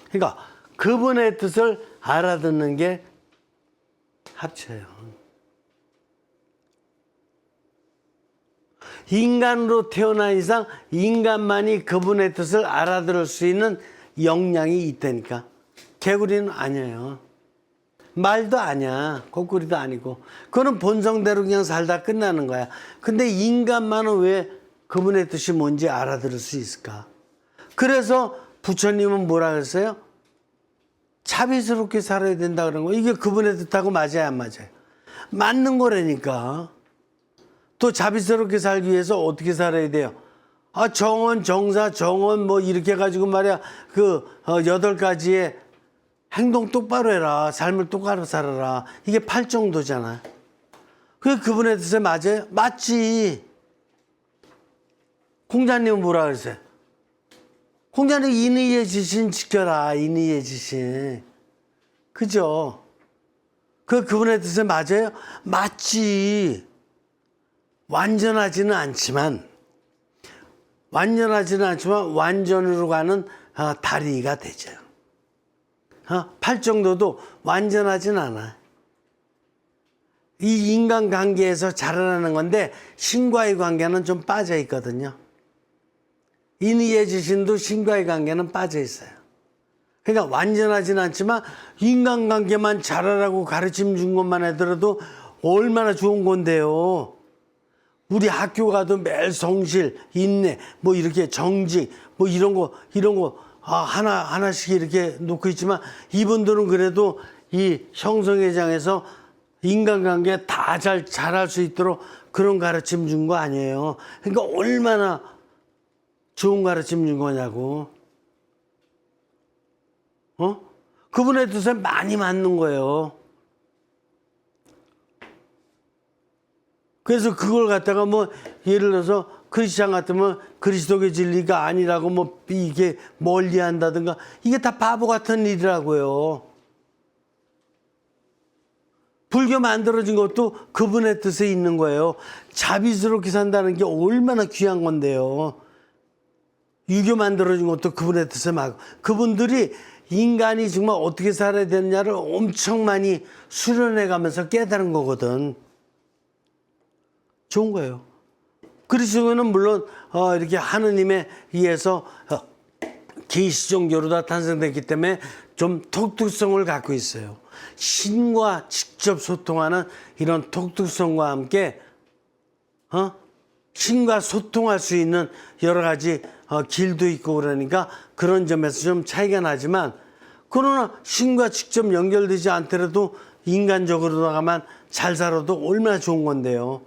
그러니까 그분의 뜻을 알아듣는 게 합쳐요. 인간으로 태어난 이상 인간만이 그분의 뜻을 알아들을 수 있는 역량이 있다니까. 개구리는 아니에요. 말도 아니야. 코끼리도 아니고. 그거는 본성대로 그냥 살다 끝나는 거야. 근데 인간만은 왜 그분의 뜻이 뭔지 알아들을 수 있을까? 그래서 부처님은 뭐라 그랬어요? 자비스럽게 살아야 된다 그런 거. 이게 그분의 뜻하고 맞아요, 안 맞아요? 맞는 거라니까. 또 자비스럽게 살기 위해서 어떻게 살아야 돼요? 아, 정원, 정사, 정원 뭐 이렇게 해가지고 말이야. 그 8가지의 행동 똑바로 해라. 삶을 똑바로 살아라. 이게 8정도잖아. 그게 그분의 뜻에 맞아요? 맞지. 공자님은 뭐라 그랬어요? 공자는 인의의 지신 지켜라. 인의의 지신. 그죠? 그분의 뜻에 맞아요? 맞지. 완전하지는 않지만 완전으로 가는 다리가 되죠. 8정도도 완전하진 않아. 이 인간관계에서 자라나는 건데 신과의 관계는 좀 빠져 있거든요. 인의의 지신도 신과의 관계는 빠져 있어요. 그러니까 완전하진 않지만 인간관계만 잘하라고 가르침 준 것만 해더라도 얼마나 좋은 건데요. 우리 학교 가도 매일 성실, 인내, 뭐 이렇게 정직, 뭐 이런 거 하나씩 이렇게 놓고 있지만 이분들은 그래도 이 형성회장에서 인간관계 다 잘할 수 있도록 그런 가르침 준 거 아니에요. 그러니까 얼마나 좋은 가르침 준 거냐고. 그분의 뜻에 많이 맞는 거예요. 그래서 그걸 갖다가 뭐 예를 들어서 크리스찬 같으면 그리스도의 진리가 아니라고 뭐 이게 멀리 한다든가 이게 다 바보 같은 일이라고요. 불교 만들어진 것도 그분의 뜻에 있는 거예요. 자비스럽게 산다는 게 얼마나 귀한 건데요. 유교 만들어진 것도 그분의 뜻에 맞고 그분들이 인간이 정말 어떻게 살아야 되느냐를 엄청 많이 수련해 가면서 깨달은 거거든. 좋은 거예요. 그리스도는 물론 이렇게 하느님에 의해서 계시 종교로 다 탄생됐기 때문에 좀 독특성을 갖고 있어요. 신과 직접 소통하는 이런 독특성과 함께 신과 소통할 수 있는 여러 가지 길도 있고 그러니까 그런 점에서 좀 차이가 나지만 그러나 신과 직접 연결되지 않더라도 인간적으로다가만 잘 살아도 얼마나 좋은 건데요.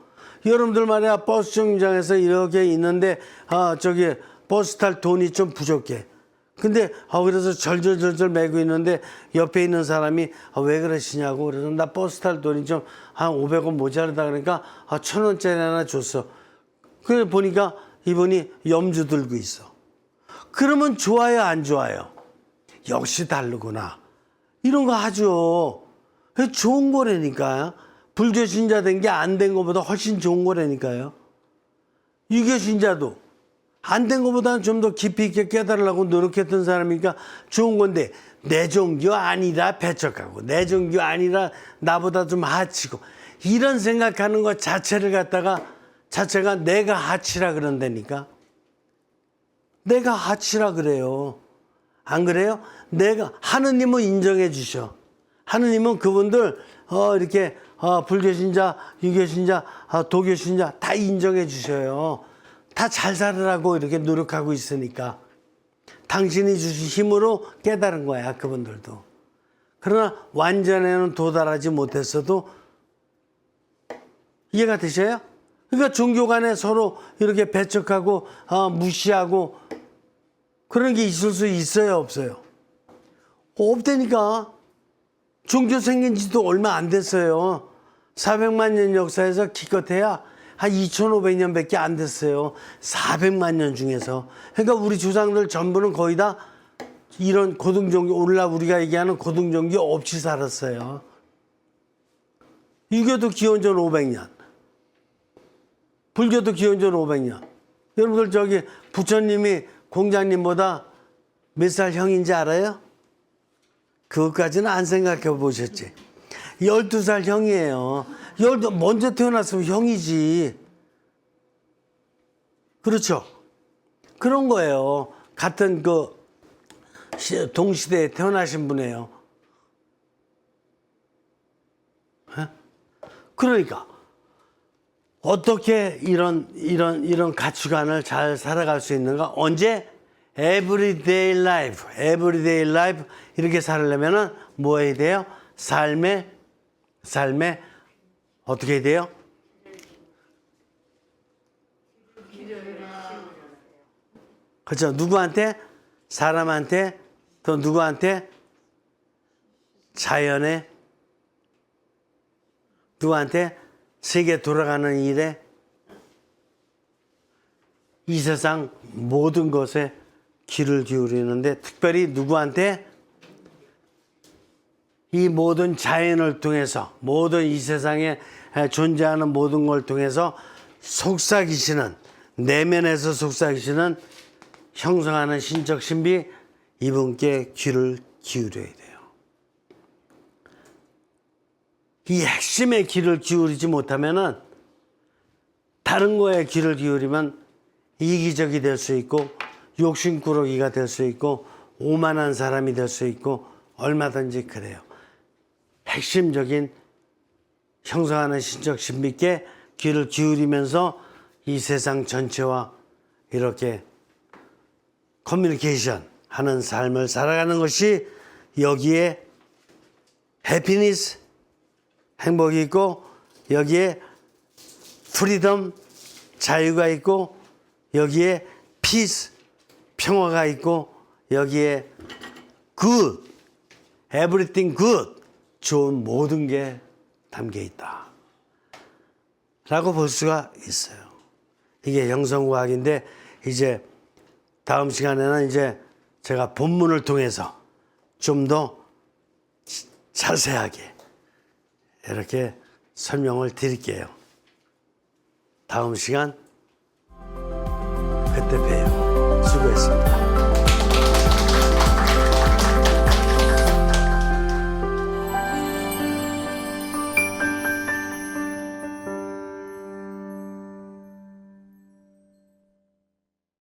여러분들 말이야 버스 정류장에서 이렇게 있는데 저기 버스 탈 돈이 좀 부족해. 근데 그래서 절절절절 매고 있는데 옆에 있는 사람이 왜 그러시냐고 그래서 나 버스 탈 돈이 좀 한 500원 모자르다 그러니까 1,000원짜리 하나 줬어. 그래 보니까 이분이 염주 들고 있어. 그러면 좋아요 안 좋아요? 역시 다르구나. 이런 거 하죠. 좋은 거라니까. 불교 신자 된 게 안 된 것보다 훨씬 좋은 거라니까요. 유교 신자도 안 된 것보다는 좀 더 깊이 있게 깨달으려고 노력했던 사람이니까 좋은 건데 내 종교 아니라 배척하고 내 종교 아니라 나보다 좀 하치고 이런 생각하는 것 자체가 내가 하치라 그런다니까. 내가 하치라 그래요. 안 그래요? 내가 하느님은 인정해 주셔. 하느님은 그분들 이렇게 불교 신자, 유교 신자, 도교 신자 다 인정해 주셔요. 다 잘 살으라고 이렇게 노력하고 있으니까. 당신이 주신 힘으로 깨달은 거야, 그분들도. 그러나 완전에는 도달하지 못했어도 이해가 되셔요? 그러니까 종교 간에 서로 이렇게 배척하고 무시하고 그런 게 있을 수 있어요, 없어요? 없다니까. 종교 생긴 지도 얼마 안 됐어요. 400만 년 역사에서 기껏해야 한 2,500년밖에 안 됐어요. 400만 년 중에서. 그러니까 우리 조상들 전부는 거의 다 이런 고등종교, 오늘날 우리가 얘기하는 고등종교 없이 살았어요. 유교도 기원전 500년. 불교도 기원전 500년. 여러분들 저기 부처님이 공자님보다 몇 살 형인지 알아요? 그것까지는 안 생각해 보셨지. 12살 형이에요. 먼저 태어났으면 형이지. 그렇죠. 그런 거예요. 같은 그 동시대에 태어나신 분이에요. 에? 그러니까 어떻게 이런 가치관을 잘 살아갈 수 있는가? 언제? everyday life 이렇게 살려면은 뭐 해야 돼요? 삶에 어떻게 해야 돼요? 그렇죠. 누구한테? 사람한테, 또 누구한테? 자연에, 누구한테? 세계 돌아가는 일에, 이 세상 모든 것에 귀를 기울이는데, 특별히 누구한테? 이 모든 자연을 통해서, 모든 이 세상에 존재하는 모든 걸 통해서 속삭이시는, 내면에서 속삭이시는 형성하는 신적 신비, 이분께 귀를 기울여야 돼요. 이 핵심에 귀를 기울이지 못하면은 다른 거에 귀를 기울이면 이기적이 될 수 있고 욕심꾸러기가 될 수 있고 오만한 사람이 될 수 있고 얼마든지 그래요. 핵심적인 형성하는 신적 신비께 귀를 기울이면서 이 세상 전체와 이렇게 커뮤니케이션 하는 삶을 살아가는 것이 여기에 해피니스, 행복이 있고 여기에 프리덤, 자유가 있고 여기에 피스, 평화가 있고 여기에 good, everything good, 좋은 모든 게 담겨 있다 라고 볼 수가 있어요. 이게 형성과학인데 이제 다음 시간에는 이제 제가 본문을 통해서 좀 더 자세하게 이렇게 설명을 드릴게요. 다음 시간 그때 봬요. 수고했습니다.